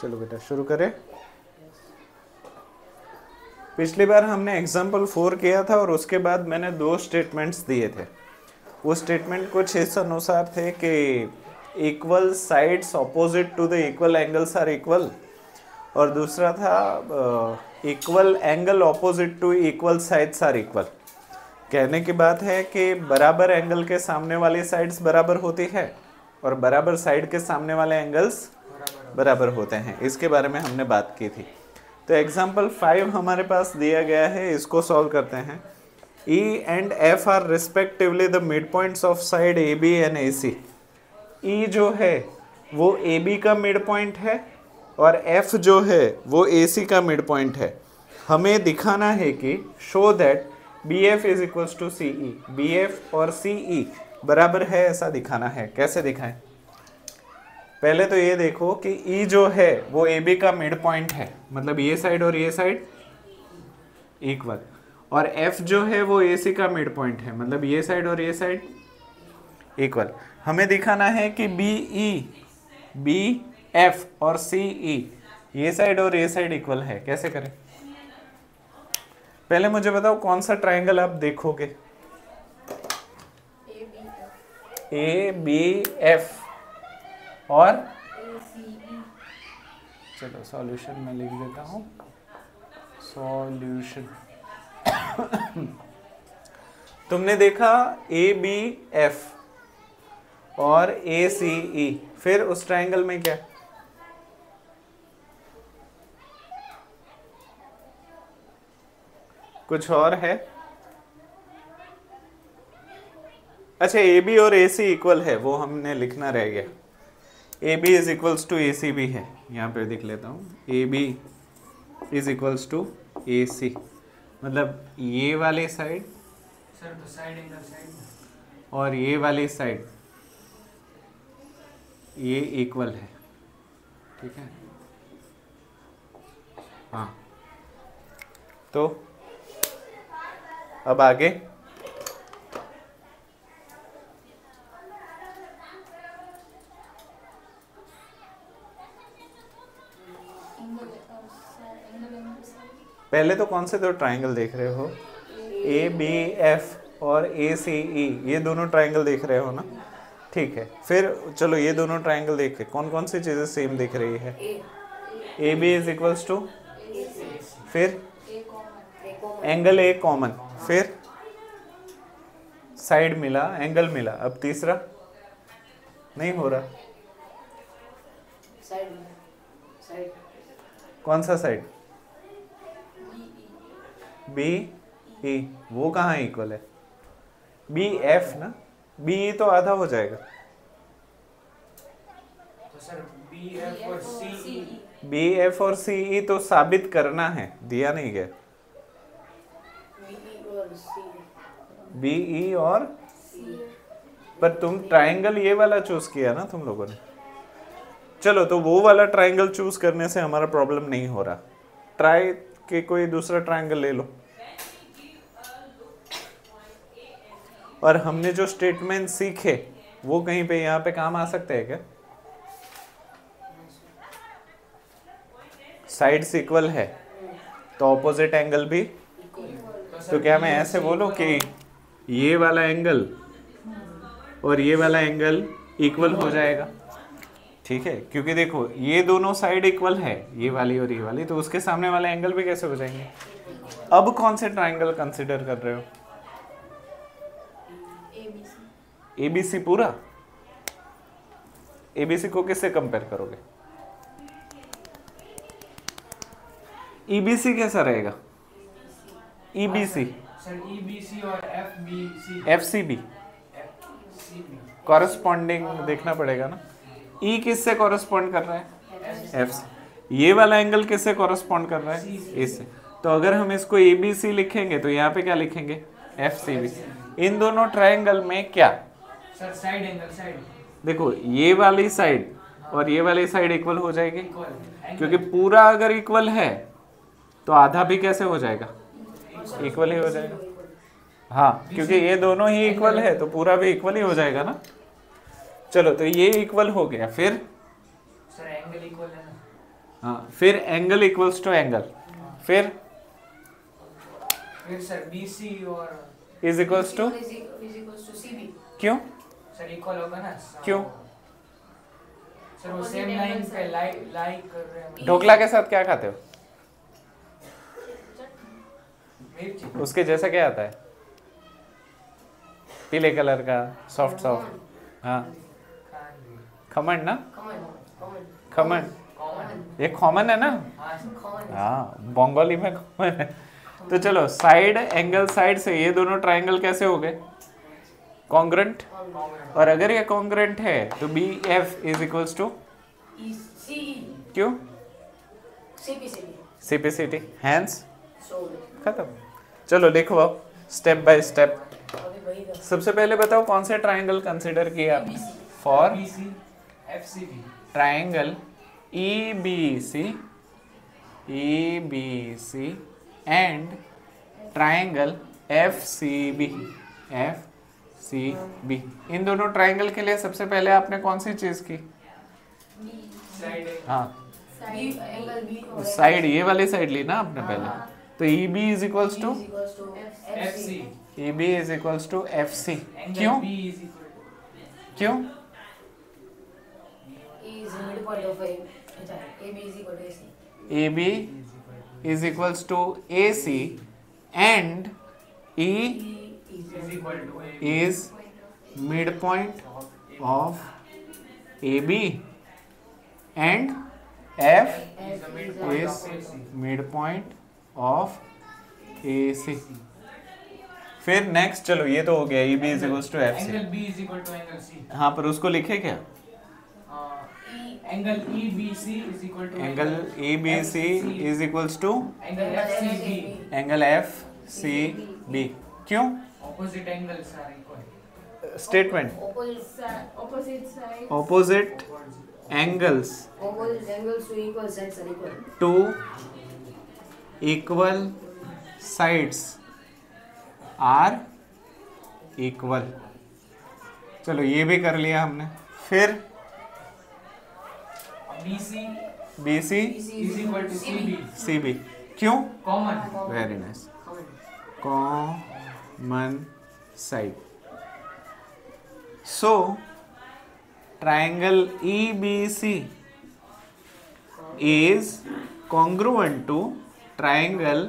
चलो बेटा शुरू करें। पिछली बार हमने एग्जाम्पल 4 किया था और उसके बाद मैंने 2 स्टेटमेंट्स दिए थे। वो स्टेटमेंट कुछ इस अनुसार थे कि equal sides opposite to the equal angles are equal, और दूसरा था equal angle opposite to equal sides are equal. कहने की बात है कि बराबर एंगल के सामने वाली साइड्स बराबर होती है और बराबर साइड के सामने वाले एंगल्स बराबर होते हैं। इसके बारे में हमने बात की थी। तो एग्जाम्पल 5 हमारे पास दिया गया है, इसको सॉल्व करते हैं। E and F are respectively the mid points of side AB and AC। E जो है वो AB का मिड पॉइंट है और F जो है वो AC का मिड पॉइंट है। हमें दिखाना है कि show that BF is equals to CE। BF और CE बराबर है ऐसा दिखाना है। कैसे दिखाएं? पहले तो ये देखो कि E जो है वो AB का मिड पॉइंट है, मतलब ये साइड और ये साइड इक्वल, और F जो है वो AC का मिड पॉइंट है, मतलब ये साइड और ये साइड इक्वल। हमें दिखाना है कि BF और CE ये साइड और ये साइड इक्वल है। कैसे करें? पहले मुझे बताओ कौन सा ट्रायंगल आप देखोगे? ABF और चलो सॉल्यूशन में लिख देता हूं। सॉल्यूशन तुमने देखा ABF और ACE, फिर उस ट्रायंगल में क्या? कुछ और है? अच्छा, AB और AC इक्वल है, वो हमने लिखना रह गया। AB is equals to AC भी है, यहाँ पे लिख लेता हूँ। AB is equals to AC, मतलब ये वाली साइड और ये वाली साइड ये इक्वल है, ठीक है? हाँ, तो अब आगे पहले तो कौन से दो ट्रायंगल देख रहे हो? ABF और ACE, ये दोनों ट्रायंगल देख रहे हो ना? ठीक है, फिर चलो ये दोनों ट्रायंगल देख के कौन कौन सी चीज़ें सेम दिख रही है? AB इज इक्वल्स टू, फिर एंगल A कॉमन, फिर साइड मिला, एंगल मिला। अब तीसरा नहीं हो रहा। कौन सा साइड? BE, वो कहाँ इक्वल है? BF ना, BE तो आधा हो जाएगा। तो सर BF और CE तो साबित करना है, दिया नहीं गया। BE और पर तुम ट्रायंगल ये वाला चूज किया ना तुम लोगों ने। चलो, तो वो वाला ट्रायंगल चूज करने से हमारा प्रॉब्लम नहीं हो रहा। ट्राई के कोई दूसरा ट्रायंगल ले लो। और हमने जो स्टेटमेंट सीखे वो कहीं पे यहाँ पे काम आ सकते हैं क्या? साइड्स इक्वल है तो ऑपोजिट एंगल भी, तो क्या मैं ऐसे बोलूं कि ये वाला एंगल और ये वाला एंगल इक्वल हो जाएगा? ठीक है, क्योंकि देखो ये दोनों साइड इक्वल है, ये वाली और ये वाली, तो उसके सामने वाला एंगल भी कैसे हो जाएंगे? अब कौन से ट्रायंगल कंसीडर कर रहे हो? ABC पूरा? ABC को किससे कंपेयर करोगे? EBC कैसा रहेगा? EBC सर EBC और FCB कॉरेस्पॉन्डिंग देखना पड़ेगा ना। E किससे कॉरेस्पॉन्ड कर रहा है? F से। ये वाला एंगल किससे कॉरेस्पॉन्ड कर रहा है? इससे। तो अगर हम इसको ABC लिखेंगे तो यहाँ पे क्या लिखेंगे? FCB। इन दोनों ट्रायंगल में क्या? सर साइड एंगल, साइड देखो ये वाली साइड और ये वाली साइड इक्वल हो जाएगी, क्योंकि पूरा अगर इक्वल है तो आधा भी कैसे हो जाएगा? इक्वल ही हो जाएगा। हाँ, क्योंकि ये दोनों ही इक्वल है तो पूरा भी इक्वल ही हो जाएगा ना। चलो, तो ये इक्वल हो गया, फिर सर एंगल इक्वल है ना? हाँ, फिर एंगल इक्वल्स टू एंगल, फिर सर BC और इज इक्वल्स टू CB। क्यों सर इक्वल होगा ना। क्यों? सर वो सेम लाइन पे लाइक कर रहे हैं। ढोकला के साथ क्या खाते हो? मिर्ची। उसके जैसा क्या आता है? पीले कलर का सॉफ्ट सॉफ्ट, हाँ खमन ना, खमन ये कॉमन है ना, हाँ बंगाली में कॉमन है। तो चलो साइड एंगल साइड से ये दोनों ट्रायंगल कैसे हो गए? कॉन्ग्रेंट। और अगर ये कॉन्ग्रेंट है तो BF इज इक्वल्स टू क्यों? CPCT, हैंस खत्म। चलो लिखो अब स्टेप बाय स्टेप। सबसे पहले बताओ कौन से ट्रायंगल कंसीडर किया for BC FCB। Triangle EBC and triangle FCB। इन दोनों ट्रायंगल के लिए सबसे पहले आपने कौन सी चीज की? हाँ साइड, ये वाली साइड ली ना आपने पहले। तो EB is equals to FC। EB is equals to FC। क्यों? क्यों? AB is equals to AC and E is midpoint of AB and F is midpoint of AC। फिर नेक्स्ट चलो ये तो हो गया EB is equals to FC। Angle B is equal to angle C। हाँ पर उसको लिखे क्या? Angle EBC is equal to angle EBC is equals to angle FCB। Angle FCB। क्यों? Opposite angles are equal. Statement Opposite angles angles to equal sides are equal। To equal sides are equal. चलो ये भी कर लिया हमने। फिर BC is equal to CB। CB। क्यों? Common. Very nice, common side. So triangle EBC is congruent to triangle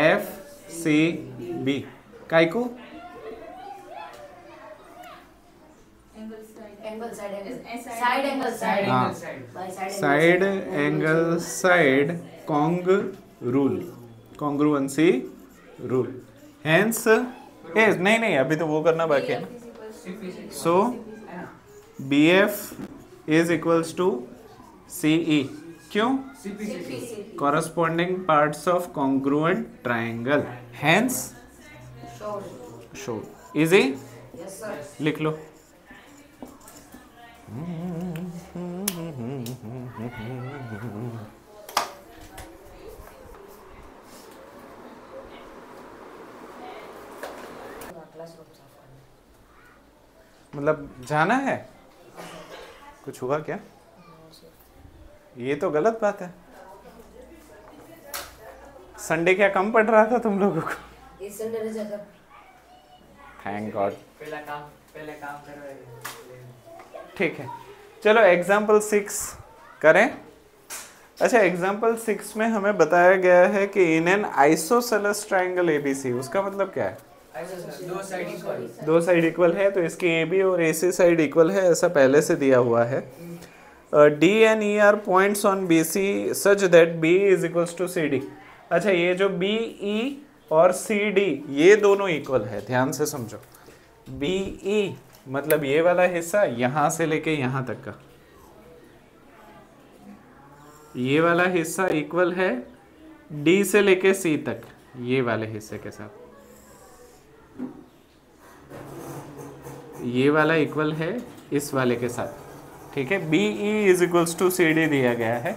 FCB। काय को? Side angle side cong rule, congruency rule. Hence नहीं अभी तो वो करना बाकी है ना। So BF is equals to CE। क्यों? corresponding parts of congruent triangle, hence shown। easy? Yes sir। लिख लो। मतलब जाना है? कुछ हुआ क्या? ये तो गलत बात है। संडे क्या कम पड़ रहा था तुम लोगों को? इस संडे रजा था। Thank God. पहले काम कर रहे हैं। ठीक है चलो एग्जाम्पल 6 करें। अच्छा एग्जाम्पल 6 में हमें बताया गया है कि in an isosceles triangle ABC, उसका मतलब क्या है? दो साइड इक्वल। दो साइड इक्वल है तो इसकी AB और AC साइड इक्वल है, ऐसा पहले से दिया हुआ है। D and E are points on BC such that B is equals to CD। अच्छा ये जो BE और CD ये दोनों इक्वल है, ध्यान से समझो। BE मतलब ये वाला हिस्सा यहाँ से लेके यहाँ तक का, ये वाला हिस्सा इक्वल है D से लेके C तक ये वाले हिस्से के साथ, ये वाला इक्वल है इस वाले के साथ। ठीक है, BE is equals to CD दिया गया है।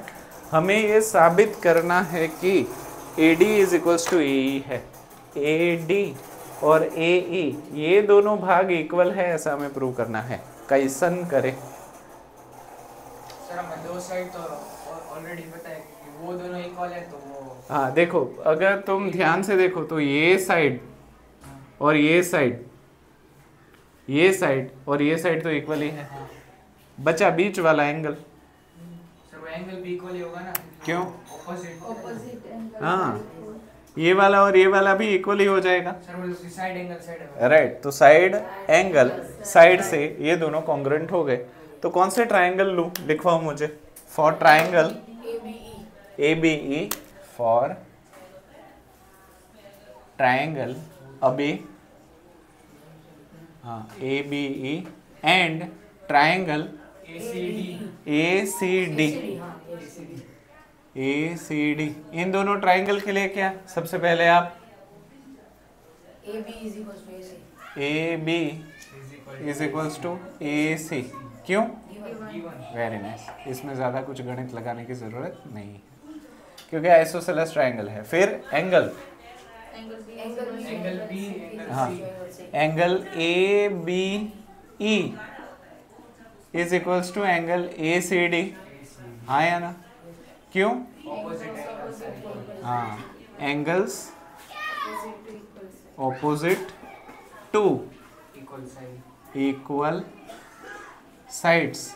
हमें ये साबित करना है कि AD is equals to AE है। AD और AE ये दोनों भाग इक्वल है, ऐसा हमें प्रूव करना है। कैसन करे? सर हमें दो साइड तो ऑलरेडी पता है कि वो दोनों इक्वल है तो वो हाँ देखो, अगर तुम ध्यान से देखो तो ये साइड और ये साइड और ये साइड तो इक्वल ही है, बचा बीच वाला एंगल। सर वो एंगल भी इक्वल ही होगा ना, क्यों? ऑपोजिट। हाँ, ये वाला और ये वाला भी इक्वल ही हो जाएगा। सर वो साइड एंगल साइड है। राइट, तो साइड एंगल साइड से ये दोनों कॉन्ग्रुएंट हो गए। तो कौन से ट्राइंगल लूँ, लिखवाओ मुझे। For triangle ABE, for triangle ABE, हाँ ABE एंड ट्राइंगल ACD। इन दोनों ट्राइंगल के लिए क्या, सबसे पहले आप AB is equals to AC। क्यों? वेरी नाइस, इसमें ज़्यादा कुछ गणित लगाने की ज़रूरत नहीं है क्योंकि आइसोसेलेस ट्राइंगल है। फिर एंगल, एंगल बी हाँ angle ABE is equals to angle ACD। हाँ या ना? क्यों? Opposite angle. हाँ, angles opposite to equal sides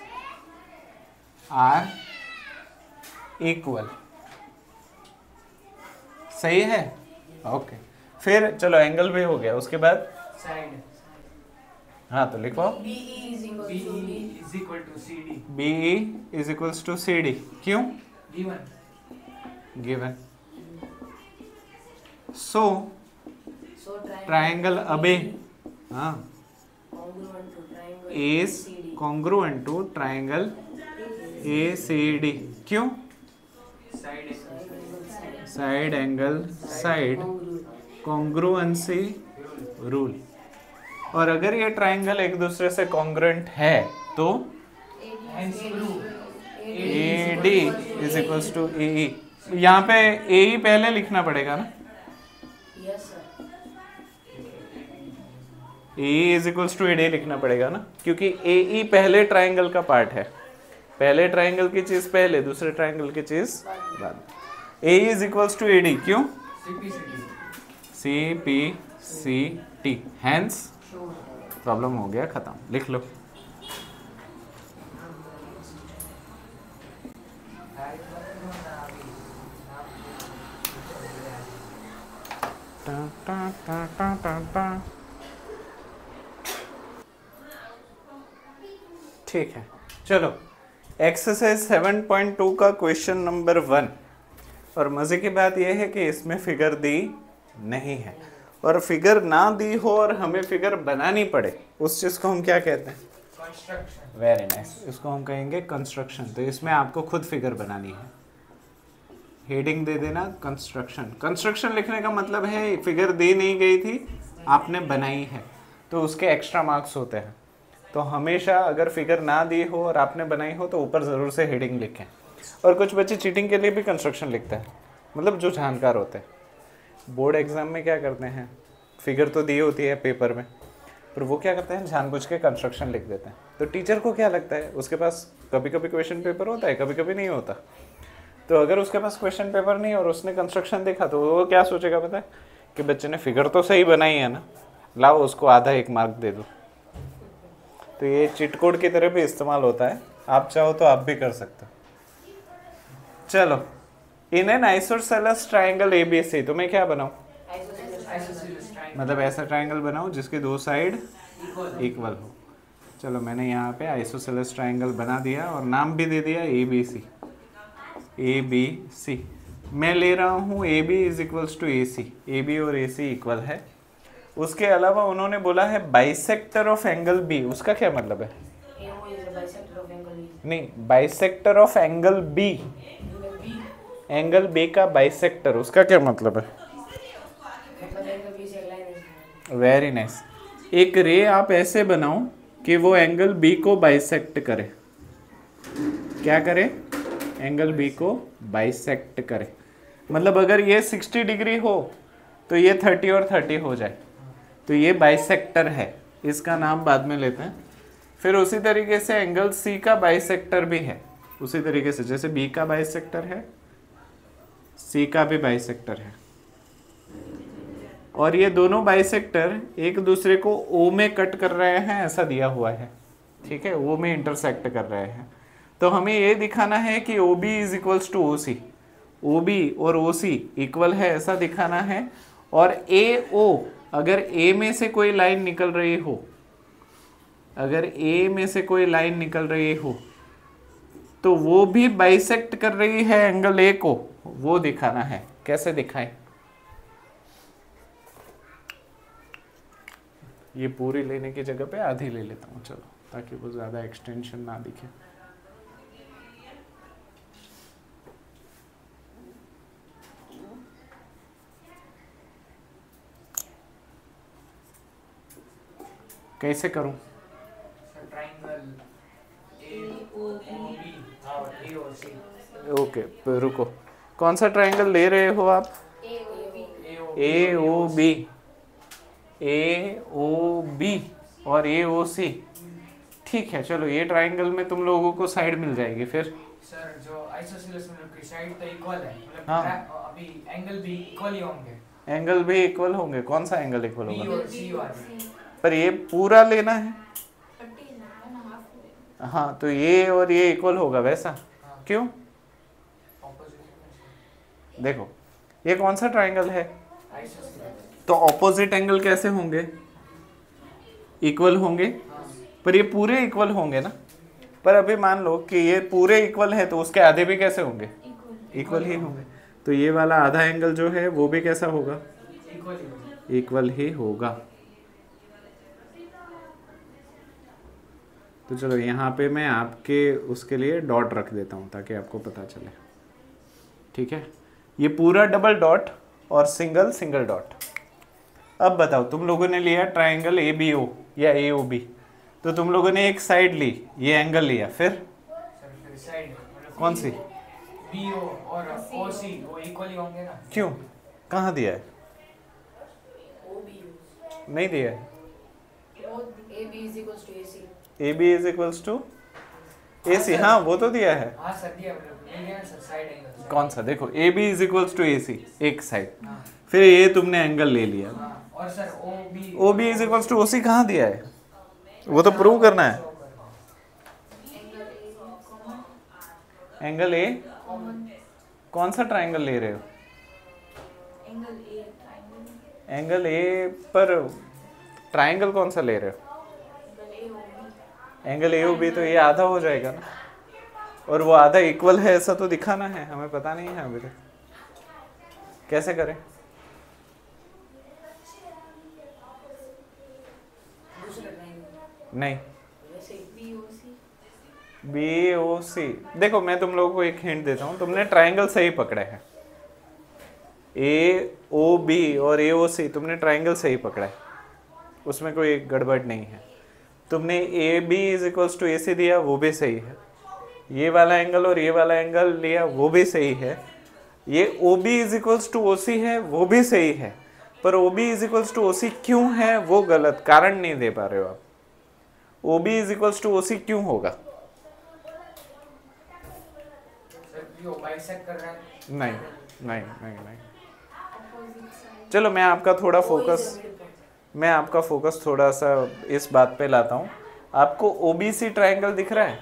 are equal. सही है? ओके, फिर चलो एंगल भी हो गया, उसके बाद साइड हाँ तो लिखो BE is equal to CD। BE is equals to CD। क्यों? गिवन। सो ट्राइंगल अबे हाँ is congruent to triangle ACD। क्यों? Side angle side congruency rule. और अगर ये ट्राइंगल एक दूसरे से कॉन्ग्रुएंट है तो AD is equals to AE। यहाँ पे AE पहले लिखना पड़ेगा ना, AE is equals to AD लिखना पड़ेगा ना, क्योंकि AE पहले ट्राइंगल का पार्ट है। पहले ट्राइंगल की चीज पहले, दूसरे ट्राइंगल की चीज बाद। AE is equals to AD। क्यों? CPCT। हैंस प्रॉब्लम हो गया खत्म, लिख लो। टा टा टा टा टा टा। ठीक है, चलो एक्सरसाइज 7.2 का क्वेश्चन नंबर 1। और मजे की बात यह है कि इसमें फिगर दी नहीं है, और फिगर ना दी हो और हमें फिगर बनानी पड़े उस चीज को हम क्या कहते हैं? कंस्ट्रक्शन। वेरी नाइस, इसको हम कहेंगे कंस्ट्रक्शन। तो इसमें आपको खुद फिगर बनानी है। हेडिंग दे देना कंस्ट्रक्शन। कंस्ट्रक्शन लिखने का मतलब है फिगर दी नहीं गई थी, आपने बनाई है, तो उसके एक्स्ट्रा मार्क्स होते हैं। तो हमेशा अगर फिगर ना दी हो और आपने बनाई हो तो ऊपर ज़रूर से हेडिंग लिखें। और कुछ बच्चे चीटिंग के लिए भी कंस्ट्रक्शन लिखते हैं, मतलब जो जानकार होते हैं। बोर्ड एग्जाम में क्या करते हैं, फिगर तो दी होती है पेपर में, पर वो क्या करते हैं, जानबूझ के कंस्ट्रक्शन लिख देते हैं। तो टीचर को क्या लगता है, उसके पास कभी कभी क्वेश्चन पेपर होता है, कभी कभी नहीं होता। तो अगर उसके पास क्वेश्चन पेपर नहीं और उसने कंस्ट्रक्शन देखा तो वो क्या सोचेगा पता है, कि बच्चे ने फिगर तो सही बनाई है ना, लाओ उसको आधा 1 मार्क दे दो। तो ये चिट कोड की तरह भी इस्तेमाल होता है, आप चाहो तो आप भी कर सकते हो। चलो, in an isosceles triangle ABC तो मैं क्या बनाऊं, मतलब ऐसा ट्राइंगल बनाऊं जिसके 2 साइड इक्वल हो। चलो मैंने यहाँ पे आइसोसेलेस ट्राइंगल बना दिया और नाम भी दे दिया ABC। मैं ले रहा हूँ AB is equals to AC। AB और AC इक्वल है। उसके अलावा उन्होंने बोला है बाइसेक्टर ऑफ एंगल B। उसका क्या मतलब है? नहीं, bisector of angle B, angle B का बाइसेक्टर, उसका क्या मतलब है? Very nice. एक रे आप ऐसे बनाओ कि वो एंगल B को बाइसेक्ट करे। क्या करे? एंगल B को बाइसेक्ट करे। मतलब अगर ये 60 डिग्री हो तो ये 30 और 30 हो जाए, तो ये बाइसेक्टर है। इसका नाम बाद में लेते हैं। फिर उसी तरीके से एंगल C का बाइसेक्टर भी है, उसी तरीके से जैसे बी का बाइसेक्टर है, सी का भी बाइसेक्टर है, और ये दोनों बाइसेक्टर एक दूसरे को ओ में कट कर रहे हैं ऐसा दिया हुआ है, ठीक है, ओ में इंटरसेक्ट कर रहे हैं। तो हमें ये दिखाना है कि O B is equals to O C, O B और ओ सी इक्वल है ऐसा दिखाना है। और ए ओ, अगर ए में से कोई लाइन निकल रही हो, अगर ए में से कोई लाइन निकल रही हो तो वो भी बाइसेक्ट कर रही है एंगल ए को, वो दिखाना है। कैसे दिखाएं? ये पूरी लेने की जगह पे आधी ले लेता हूँ, चलो, ताकि वो ज्यादा एक्सटेंशन ना दिखे। कैसे करूं? ट्रायंगल AOB और AOC। ओके, रुको, कौन सा ट्रायंगल ले रहे हो आप? AOB, AOB और AOC, ठीक है। चलो, ये ट्रायंगल में तुम लोगों को साइड मिल जाएगी फिर। सर जो आइसोसेलेस मतलब की साइड तो इक्वल है, मतलब हाँ। अभी एंगल भी इक्वल ही होंगे। एंगल भी इक्वल होंगे? कौन सा एंगल इक्वल B होगा? और C वाले। पर ये पूरा लेना है। हाँ, तो ये और ये इक्वल होगा वैसा। हाँ। क्यों? देखो, ये कौन सा ट्रायंगल है? आइसोसेलेस। तो ऑपोजिट एंगल कैसे होंगे? इक्वल होंगे। हाँ। पर ये पूरे इक्वल होंगे ना। पर अभी मान लो कि ये पूरे इक्वल है, तो उसके आधे भी कैसे होंगे? इक्वल ही होंगे। तो ये वाला आधा एंगल जो है वो भी कैसा होगा? इक्वल ही होगा। इक्वल ही होगा। तो चलो, यहाँ पे मैं आपके उसके लिए डॉट रख देता हूँ ताकि आपको पता चले, ठीक है। ये पूरा डबल डॉट और सिंगल सिंगल डॉट। अब बताओ, तुम लोगों ने लिया ट्रायंगल ABO या AOB, तो तुम लोगों ने एक साइड ली, ये एंगल लिया, फिर सर फिर साइड मतलब कौन सी? BO और OC वो इक्वल ही होंगे ना। क्यों? कहाँ दिया है? नहीं दिया है। AB is equals to AC. AB is equals to AC, हाँ वो तो दिया है। हाँ सर दिया, मतलब मिल गया ना सर साइड एंगल। कौन सा? देखो, AB is equals to AC, एक साइड, हाँ। फिर ये तुमने एंगल ले लिया। हाँ, और sir OB is equals to OC कहाँ दिया है? वो तो प्रूव करना है। एंगल A, कौन सा ट्रायंगल ले रहे हो? एंगल A पर ट्रायंगल कौन सा ले रहे हो? एंगल AOB, तो ये आधा हो जाएगा ना, और वो आधा इक्वल है ऐसा तो दिखाना है, हमें पता नहीं है अभी तक। कैसे करें? नहीं, BOC। देखो, मैं तुम लोगों को एक हिंट देता हूँ, तुमने ट्रायंगल सही पकड़े हैं। AOB और AOC तुमने ट्रायंगल सही पकड़ा है, उसमें कोई गड़बड़ नहीं है। तुमने AB is equals to AC दिया, वो भी सही है। ये वाला एंगल और ये वाला एंगल लिया, वो भी सही है। ये OB is equals to OC है, वो भी सही है। पर OB is equals to OC क्यों है, वो गलत, कारण नहीं दे पा रहे हो आप। OB is equals to OC क्यों होगा? सर जो बाइसेक्ट कर रहा है। नहीं नहीं नहीं नहीं। चलो, मैं आपका थोड़ा सा इस बात पे लाता हूँ। आपको OBC ट्रायंगल दिख रहा है?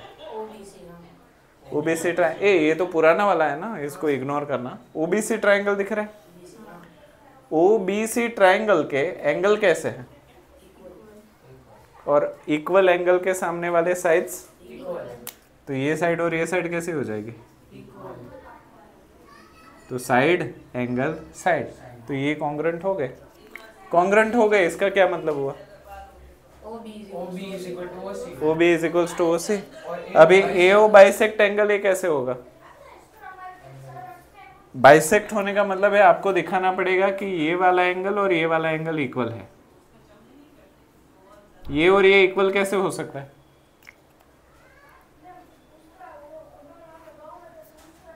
OBC ट्रायंगल, ये तो पुराना वाला है ना, इसको इग्नोर करना। OBC ट्रायंगल दिख रहा है? OBC ट्रायंगल के एंगल कैसे हैं? और इक्वल एंगल के सामने वाले साइड्स इक्वल है। तो ये साइड और ये साइड कैसे हो जाएगी? तो साइड एंगल साइड, तो ये कॉन्ग्रुएंट हो गए। कॉन्ग्रुएंट हो गए, इसका क्या मतलब हुआ? OB is equal to OC। OB is equals to OC। और अभी AO बाइसेक्ट एंगल ये कैसे होगा? बाइसेक्ट होने का मतलब है आपको दिखाना पड़ेगा कि ये वाला एंगल और ये वाला एंगल इक्वल है। ये और ये इक्वल कैसे हो सकता है?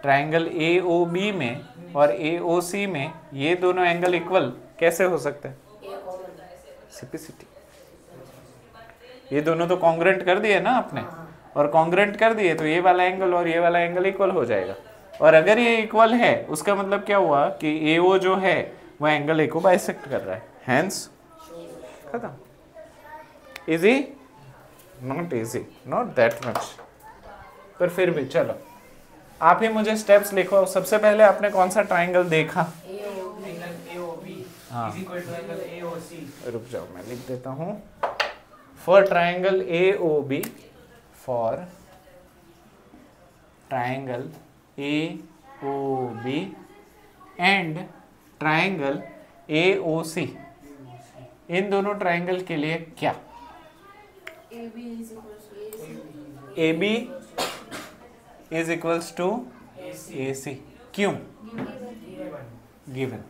ट्रायंगल AOB में और AOC में ये दोनों एंगल इक्वल कैसे हो सकते हैं? सिंपलिसिटी। ये दोनों तो कॉन्ग्रुएंट कर दिए ना आपने, और कॉन्ग्रेंट कर दिए तो ये वाला एंगल और ये वाला एंगल इक्वल हो जाएगा। और अगर ये इक्वल है उसका मतलब क्या हुआ कि AO जो है वह एंगल A को बाइसेक्ट कर रहा है, हैंस खत्म। Easy? Not easy, not that much, पर फिर भी चलो आप ही मुझे स्टेप्स लिखो। सबसे पहले आपने कौन सा ट्राइंगल देखा? एंगल AOB हाँ। Is equal to angle AOC। रुक जाओ मैं लिख देता हूँ। For triangle AOB, for triangle AOB and triangle AOC, इन दोनों ट्राइंगल के लिए क्या? AB is equals to AC, क्यों? गिवन।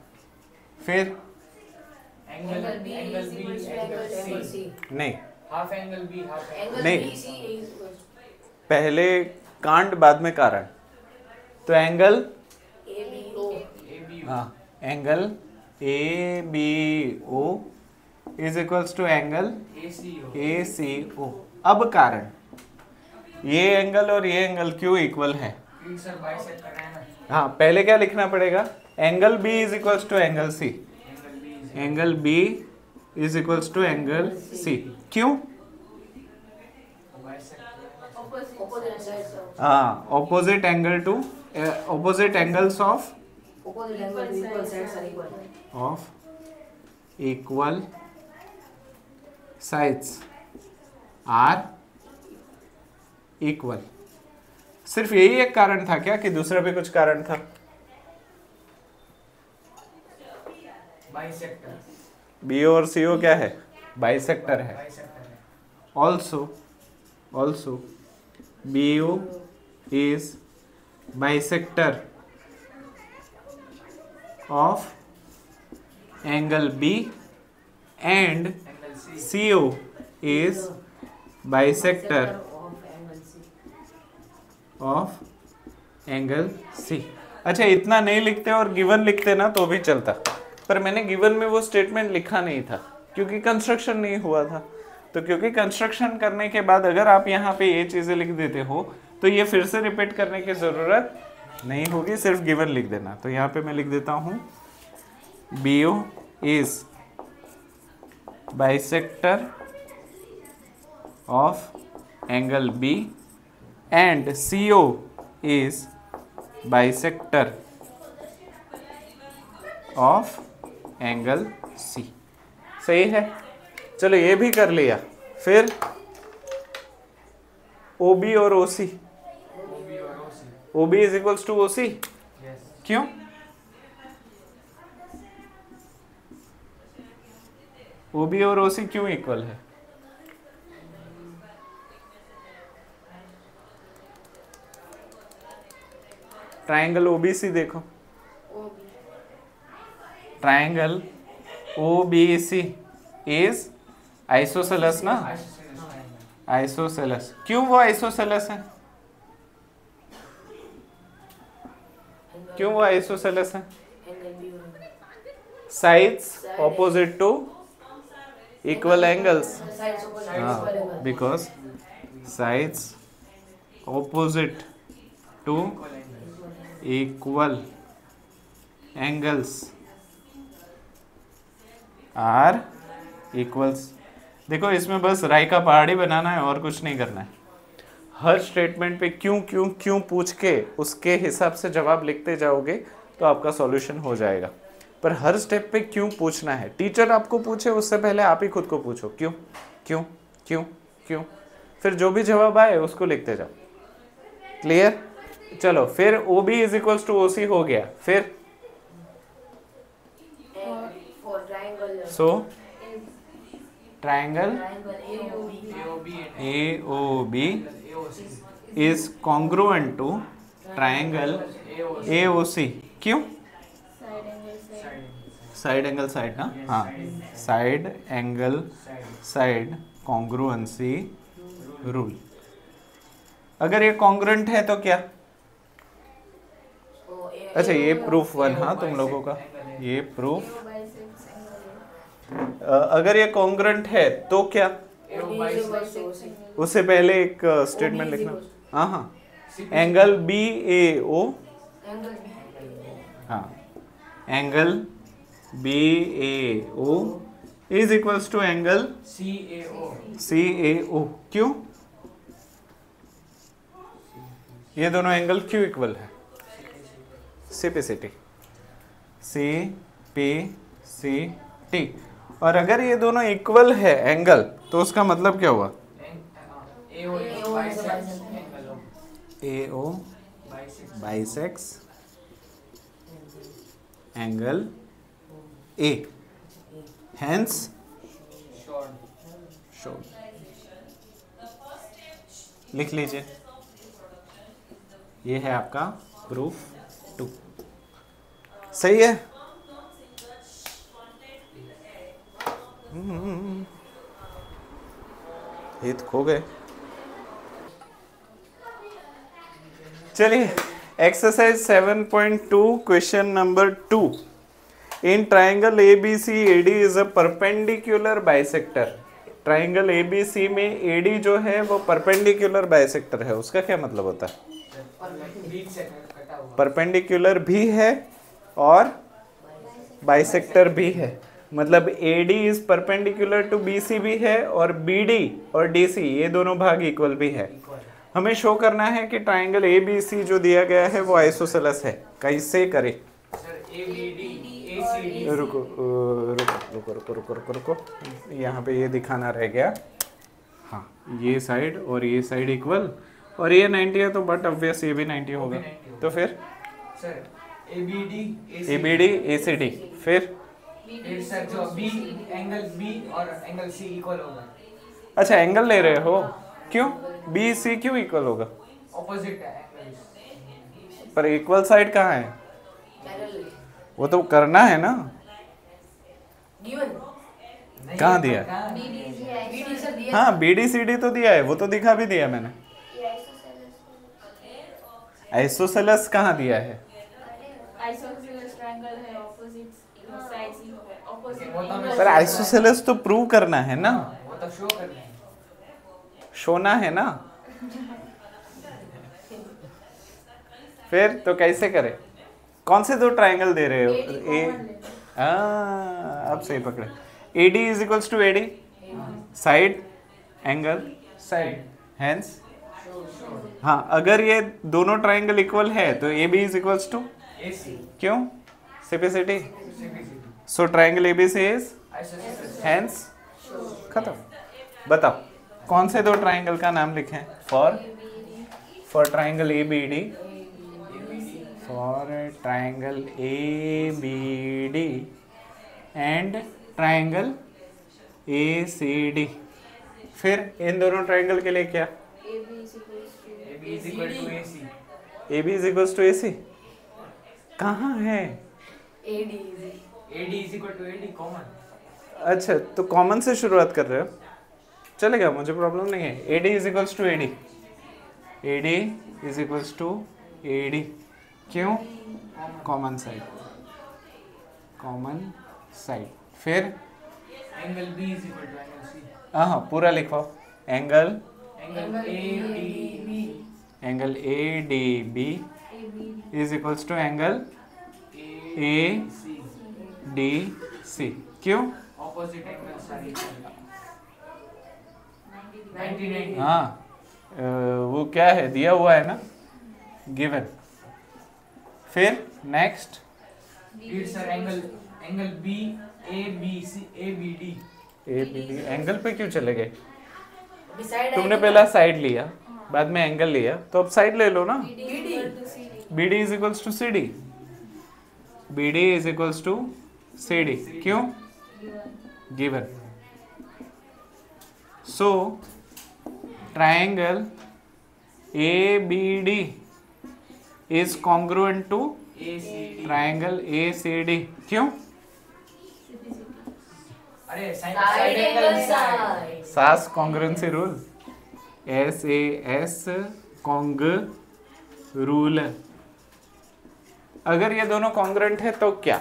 फिर एंगल B एंगल C नहीं, हाफ एंगल B हाफ नहीं, पहले कांड बाद में कारण। तो एंगल AB हाँ, angle ABO is equals to angle ACO। अब कारण, ये एंगल और ये एंगल क्यों इक्वल है? क्योंकि सर बाइसेक्ट कर रहे हैं ना। हाँ, पहले क्या लिखना पड़ेगा? Angle B is equals to angle C, angle B is equals to angle C, क्यों? हाँ, opposite angle to opposite angles of equal sides are equal. सिर्फ यही एक कारण था क्या कि दूसरा भी कुछ कारण था? बाइसेक्टर BO और CO क्या है? बाइसेक्टर है। बाइसेक्टर है। also BO is bisector of angle B and angle C CO is bisector of angle C। अच्छा, इतना नहीं लिखते और गिवन लिखते ना तो भी चलता, पर मैंने गिवन में वो स्टेटमेंट लिखा नहीं था क्योंकि कंस्ट्रक्शन नहीं हुआ था। तो क्योंकि कंस्ट्रक्शन करने के बाद अगर आप यहाँ पे ये चीज़ें लिख देते हो तो ये फिर से रिपीट करने की ज़रूरत नहीं होगी, सिर्फ गिवन लिख देना। तो यहाँ पे मैं लिख देता हूँ BO is bisector of angle B and CO is bisector of angle C। सही है, चलो ये भी कर लिया। फिर OB और OC, OB और OC OB is equals to OC, yes क्यों? OB और OC क्यों इक्वल है? ट्राइंगल OBC देखो, ट्राइंगल OBC इज आइसोसेलस ना, आइसोसेलस। क्यों वो आइसोसेलस है? क्यों वो आइसोसेलस है? Sides opposite to equal angles, हाँ, because sides opposite to equal angles are equals. देखो इसमें बस राय का पहाड़ी बनाना है और कुछ नहीं करना है। हर स्टेटमेंट पे क्यों क्यों क्यों पूछ के उसके हिसाब से जवाब लिखते जाओगे तो आपका सॉल्यूशन हो जाएगा। पर हर स्टेप पे क्यों पूछना है, टीचर आपको पूछे उससे पहले आप ही खुद को पूछो क्यों क्यों क्यों क्यों, फिर जो भी जवाब आए उसको लिखते जाओ। क्लियर? चलो फिर OB is equals to OC हो गया। फिर so triangle AOB is congruent to triangle AOC। क्यों? साइड एंगल साइड ना, हाँ, side angle side congruency rule. अगर ये कॉन्ग्रुएंट है तो क्या? अच्छा, ये प्रूफ 1, हाँ, तुम लोगों का ये प्रूफ। अगर ये कॉन्ग्रुएंट है तो क्या? उससे पहले एक स्टेटमेंट लिखना। हाँ हाँ, एंगल बी ए ओ, हाँ angle B A O is equals to angle C A O. क्यों? ये दोनों एंगल क्यों इक्वल है? C P C T, C P C T. और अगर ये दोनों इक्वल है एंगल तो उसका मतलब क्या हुआ? A O bisects angle A, hence शॉर्ट। लिख लीजिए, ये है आपका प्रूफ 2। सही है? हित खो गए। चलिए, exercise 7.2 question number 2। In triangle ABCAD is a perpendicular bisector. Triangle ABC में AD जो है वो परपेंडिकुलर बाइसेक्टर है। उसका क्या मतलब होता है? परपेंडिकुलर भी है और बाइसेक्टर भी है। मतलब AD is perpendicular to BC भी है और BD और DC ये दोनों भाग इक्वल भी है। हमें शो करना है कि ट्राइंगल ABC जो दिया गया है वो आइसोसेलेस है। कैसे करें? रुको रुको रुको रुको रुको रुको रुको, यहाँ पे ये दिखाना रह गया। हाँ, ये साइड और ये साइड इक्वल और ये 90 है तो बट ऑब्वियस ये भी 90 होगा। तो फिर ABD ACD, फिर सर जो बी एंगल बी और एंगल सी इक्वल होगा। अच्छा, एंगल ले रहे हो? क्यों? BC क्यों इक्वल होगा? ऑपोजिट है एंगल। पर इक्वल साइड कहाँ है? वो तो करना है ना। कहाँ दिया? हाँ, BDCD तो दिया है, वो तो दिखा भी दिया मैंने। आइसोसेलेस कहाँ दिया है? पर आइसोसेलेस तो प्रूव करना है ना, वो तो शो करना है, शोना है ना। फिर तो कैसे करें? कौन से दो ट्राइंगल दे रहे हो? अब सही पकड़े। AD is equals to AD, side angle side, hence. हाँ, अगर ये दोनों ट्राइंगल इक्वल है तो AB is equals to AC। क्यों? CPCT। So triangle ABC is hence खत्म। बताओ कौन से दो ट्राइंगल का नाम लिखें? For triangle ABD, for triangle ABD and triangle ACD। फिर इन दोनों ट्राइंगल के लिए क्या? AB is equal to AC। AB is equals to AC कहाँ है? AD is equal to AD common. अच्छा, तो कॉमन से शुरुआत कर रहे हो? चलेगा, मुझे प्रॉब्लम नहीं है। AD is equals to AD, AD is equals to AD। क्यों? Common side, common side. फिर angle B is equal to angle C। हाँ, पूरा लिखो। Angle ADB is equals to angle ADC। क्यों? Opposite angle sorry 90। हाँ, वो क्या है दिया हुआ है ना, गिवन। फिर next sir angle B ABC ABD। Angle पे क्यों चले गए? तुमने पहला साइड लिया, बाद में एंगल लिया, तो अब साइड ले लो ना। BD is equals to CD, BD is equals to CD। क्यों? Given. So triangle ABD is congruent to triangle ACD। क्यों? अरे side angle SAS congruency rule, SAS cong rule. अगर ये दोनों कॉन्ग्रुएंट है तो क्या?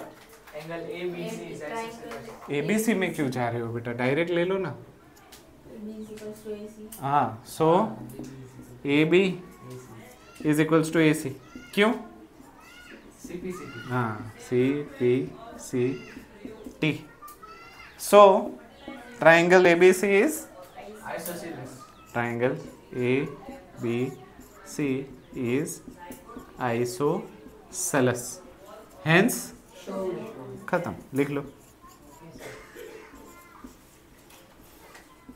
Angle ABC is isosceles। ABC में क्यों जा रहे हो बेटा? डायरेक्ट ले लो ना। हाँ, so A B is equals to A C. क्यों? CPCT। हाँ, C P C T. So triangle A B C is Isosceles। Triangle A B C is isosceles, hence खत्म। लिख लो।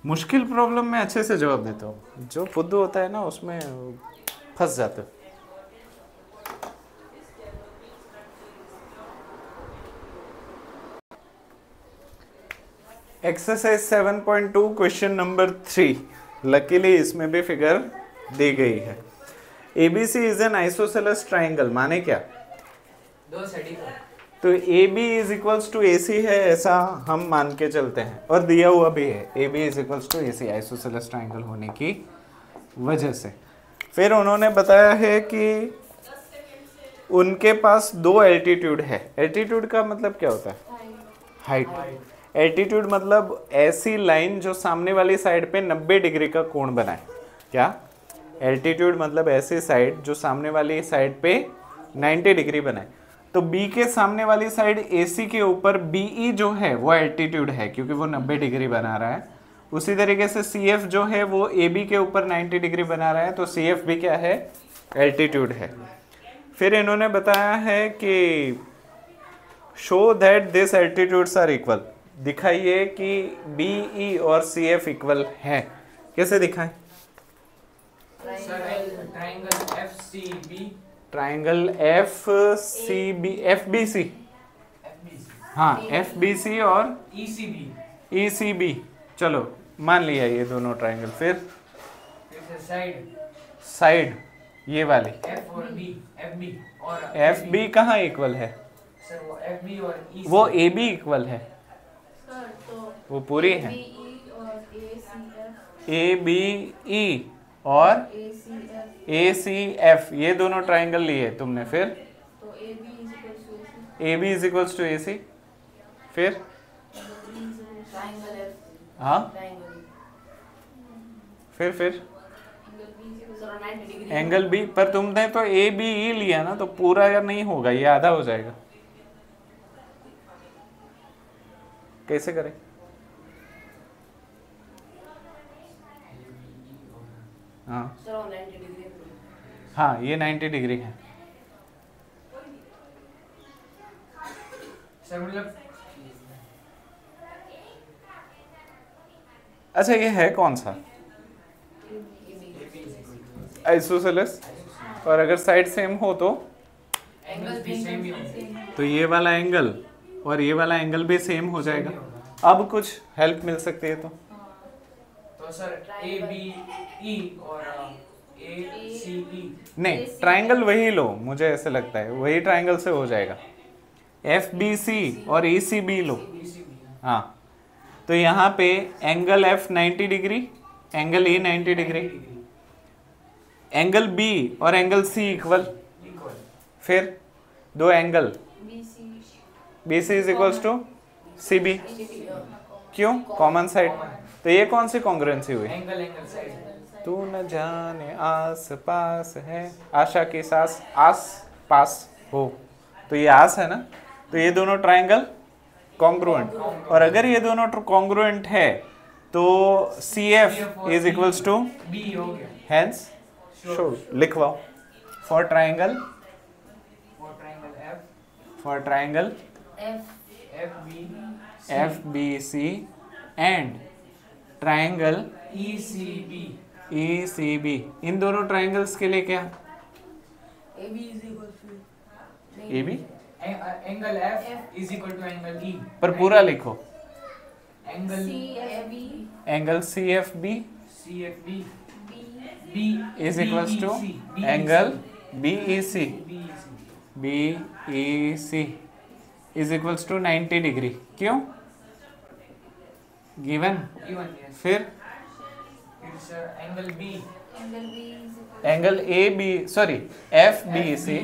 मुश्किल प्रॉब्लम में अच्छे से जवाब देता हूँ, जो फुद्दू होता है ना उसमें फंस जाते हो। Exercise 7.2 question number 3। लकीली इसमें भी फिगर दी गई है। ABC is an isosceles triangle, माने क्या? दो साइड का। तो AB is equals to AC है, ऐसा हम मान के चलते हैं, और दिया हुआ भी है AB is equals to AC isosceles triangle होने की वजह से। फिर उन्होंने बताया है कि उनके पास दो एल्टीट्यूड है। एल्टीट्यूड का मतलब क्या होता है? हाइट। एल्टीट्यूड मतलब ऐसी लाइन जो सामने वाली साइड पे 90 डिग्री का कोण बनाए। क्या? एल्टीट्यूड मतलब ऐसी साइड जो सामने वाली साइड पे 90 डिग्री बनाए। तो B के सामने वाली साइड AC के ऊपर BE जो है वो एल्टीट्यूड है, क्योंकि वो 90 डिग्री बना रहा है। उसी तरीके से CF जो है वो AB के ऊपर 90 डिग्री बना रहा है, तो CF भी क्या है? एल्टीट्यूड है। फिर इन्होंने बताया है कि show that this altitudes are equal, दिखाइए कि BE और CF इक्वल है। कैसे दिखाएं? Triangle FCB। ट्राइंगल FBC, हाँ FBC और ECB। चलो मान लिया ये दोनों ट्राइंगल। फिर साइड ये वाली F और B, FB और FB कहाँ इक्वल है? सर वो FB और EC। वो AB इक्वल है, वो पूरी है। ABE और ACF ये दोनों ट्राइंगल लिए तुमने। फिर AB is equals to AC। फिर हाँ, फिर एंगल B, पर तुमने तो ABE लिया ना, तो पूरा अगर नहीं होगा, ये आधा हो जाएगा। कैसे करें? हाँ हाँ, ये 90 डिग्री है। सर मतलब अच्छा, ये है कौन सा? आइसोसेलेस। और अगर साइड सेम हो तो एंगल भी सेम ही होंगे। तो ये वाला एंगल और ये वाला एंगल भी सेम हो जाएगा। अब कुछ हेल्प मिल सकती है तो सर ABE और ACE। नहीं, ट्राइंगल वही लो, मुझे ऐसे लगता है वही ट्राइंगल से हो जाएगा। FBC और ECB लो। हाँ, तो यहाँ पे angle F 90 degree, angle E 90 degree, angle B और एंगल C इक्वल। फिर दो angle BC is equals to CB। क्यों? Common side. तो ये कौन सी कॉन्ग्रुएंसी हुई? Angle side. तू न जाने आस पास है, आशा की सांस आस पास हो, तो ये आस है ना, तो ये दोनों ट्राइंगल कॉन्ग्रुएंट। और अगर ये दोनों कॉन्ग्रुएंट है तो CF is equals to B हो गया। हेंस शो, लिखवाओ। For triangle FBC and triangle ECB, इन दोनों ट्राइंगल्स के लिए क्या? AB angle F is equal to angle E। पर पूरा लिखो। Angle CFB B is equals to angle BEC is equals to 90 degree. क्यों? गिवन। फिर sir angle B angle FBC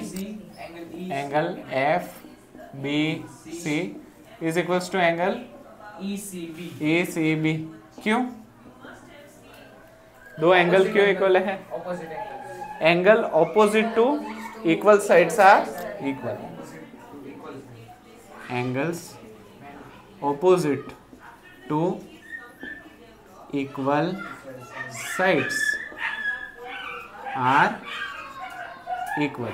angle FBC is equals to angle ECB। ACB। क्यों? दो angle क्यों equal है? Opposite angles. Angle opposite to equal sides are equal. Angles opposite to equal sides are equal.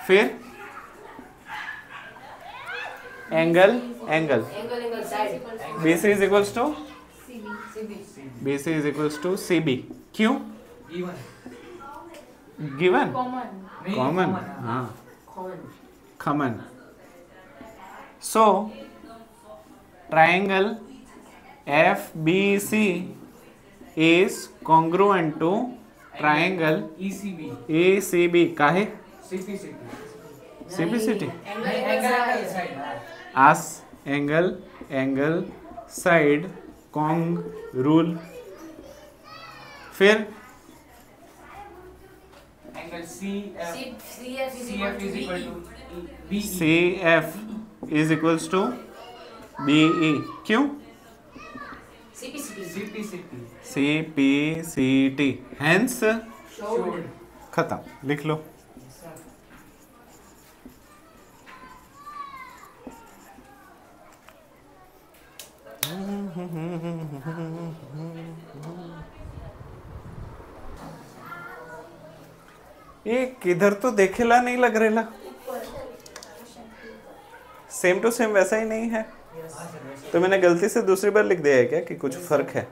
फिर angle side BC is equals to CB BC is equals to CB. क्यों? Even. Given common नहीं, common. हाँ. हाँ, common common. So triangle FBC is congruent to triangle ECB. ACB. काहे? CPCT. CPCT. नहीं, angle side. As angle side congruent. फिर Angle CF. CF CF is equal to BE. CF is equals to BE. क्यों? CPCT CPCT. CPCT. Hence Showed. खत्म. लिख लो. ये किधर तो देखेला नहीं लग रेला. सेम टू सेम वैसा ही नहीं है. तो मैंने गलती से दूसरी बार लिख दिया है क्या कि कुछ फर्क है?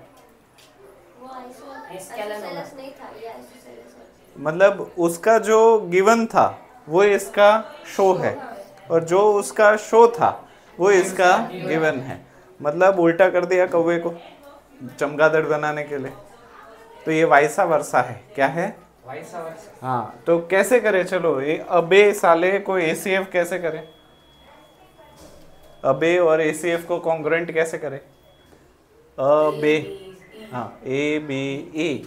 मतलब उसका जो गिवन था वो इसका शो है और जो उसका शो था वो इसका गिवन है. मतलब उल्टा कर दिया कौवे को चमगादड़ बनाने के लिए. तो ये वाइसा वर्सा है. क्या है? Vice versa. हाँ, तो कैसे करें? चलो ये अबे साले को ACF कैसे करें? अबे और ACF को कॉन्ग्रुएंट कैसे करें? अबे, हाँ, ABE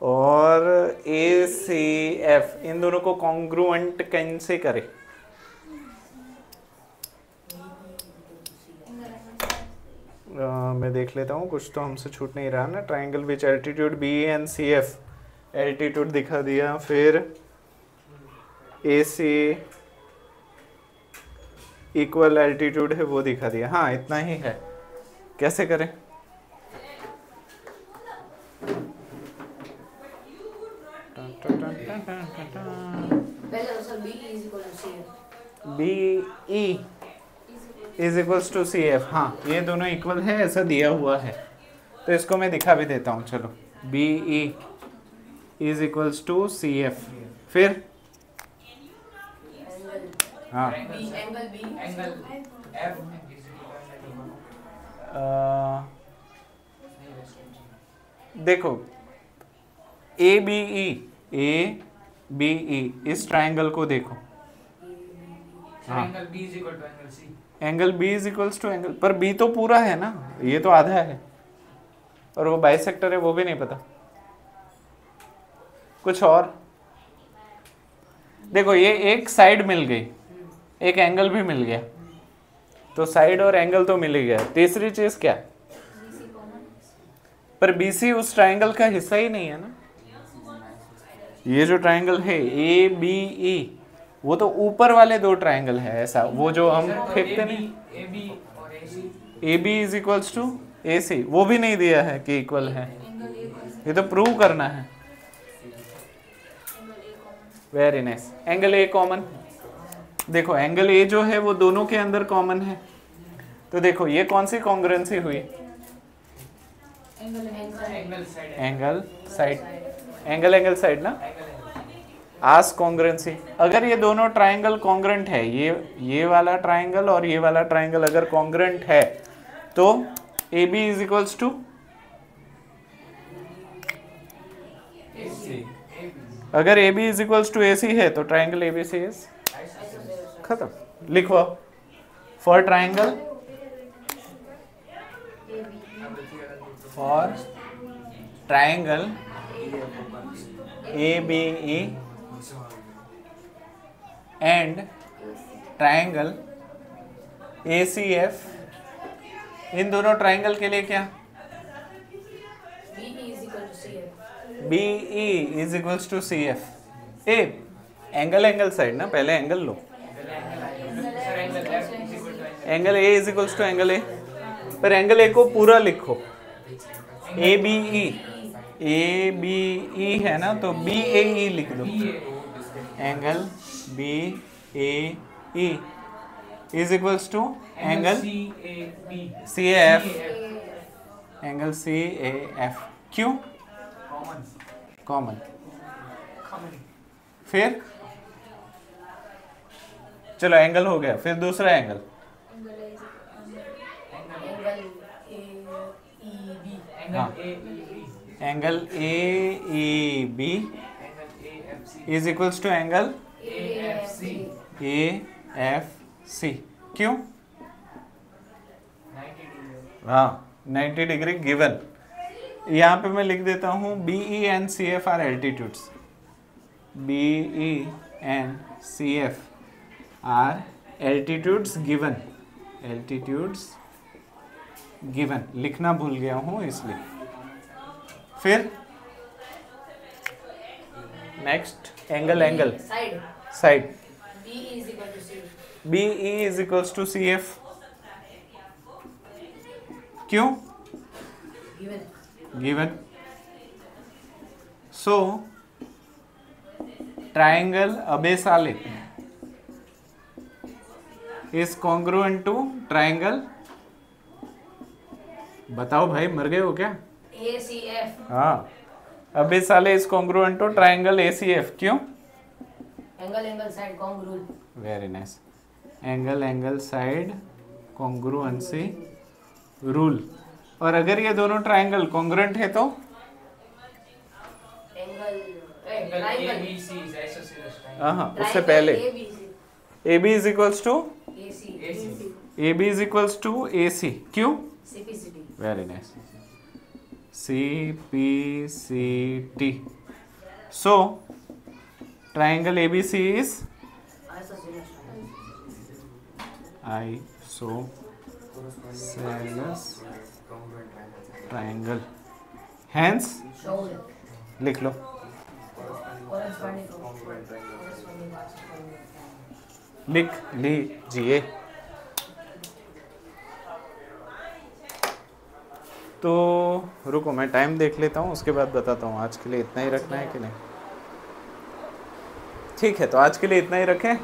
और ACF इन दोनों को कॉन्ग्रुएंट कैसे करें? मैं देख लेता हूँ, कुछ तो हमसे छूट नहीं रहा ना. Triangle which altitude BE and CF altitude दिखा दिया. फिर AC इक्वल एल्टीट्यूड है वो दिखा दिया. हाँ, इतना ही है. कैसे करें? पहले answer B is equal to CF BE is equals to CF. हाँ, ये दोनों इक्वल है ऐसा दिया हुआ है. तो इसको मैं दिखा भी देता हूँ. चलो, BE is equals to CF. फिर हाँ, angle B Angle F is equal to देखो ABE इस ट्राइंगल को देखो. हाँ, Angle B is equal to angle C. Angle B is equals to angle, पर B तो पूरा है ना, ये तो आधा है. और वो बाइसेक्टर है वो भी नहीं पता. कुछ और देखो, ये एक साइड मिल गई, एक एंगल भी मिल गया. तो साइड और एंगल तो मिल ही गया. तीसरी चीज क्या? पर BC उस ट्राइंगल का हिस्सा ही नहीं है ना. ये जो ट्राइंगल है ABE वो तो ऊपर वाले दो ट्राइंगल है. ऐसा वो जो हम फेंकते नहीं. AB और AC. AB is equals to AC वो भी नहीं दिया है कि इक्वल है. ये तो प्रूव करना है. Very nice. Angle A common. देखो एंगल A जो है वो दोनों के अंदर कॉमन है. तो देखो ये कौन सी कॉन्ग्रुएंसी हुई? Angle side. Angle side. Angle side ना. आस कॉन्ग्रुएंसी. अगर ये दोनों ट्राइंगल कॉन्ग्रुएंट है, ये वाला ट्राइंगल और ये वाला ट्राइंगल अगर कॉन्ग्रुएंट है तो AB is equals to AC. अगर AB is equals to AC है तो ट्राइंगल ABC इज खत्म. लिखो for triangle ABE and triangle ACF. इन दोनों ट्राइंगल के लिए क्या? BE is equal to CF B E is equals to C F. A angle side ना, पहले एंगल लो. Angle A is equals to angle A, पर एंगल ए को पूरा लिखो. ए बी ई है ना, तो बी ए ई लिख दो. Angle B A E is equals to angle C A F. Angle C A F क्यों? कॉमन. फिर चलो एंगल हो गया, फिर दूसरा angle. Angle A E B is equals to angle A F C. क्यों? हाँ 90 डिग्री गिवन. यहाँ पे मैं लिख देता हूँ B E and C F are altitudes. B E and C F are altitudes given. Altitudes given लिखना भूल गया हूँ इसलिए. फिर next angle side. B E is equals to C F. क्यों? गिवन. सो ट्राइंगल अबेसाले इज कॉन्ग्रुएंट टू ट्राइंगल. बताओ भाई, मर गए हो क्या? ACF. हाँ, अबेसाले is congruent to triangle ACF. क्यों? Angle side congruent. Very nice. Angle side congruency rule. और अगर ये दोनों ट्राइंगल कॉन्ग्रुएंट है तो हाँ, उससे पहले AB is equals to AB is equals to AC. क्यों? Very nice. CPCT. So triangle ABC is isosceles triangle. Hence लिख लो. लिख लीजिए. तो रुको, मैं टाइम देख लेता हूँ, उसके बाद बताता हूँ. आज के लिए इतना ही रखना है कि नहीं? ठीक है, तो आज के लिए इतना ही रखें.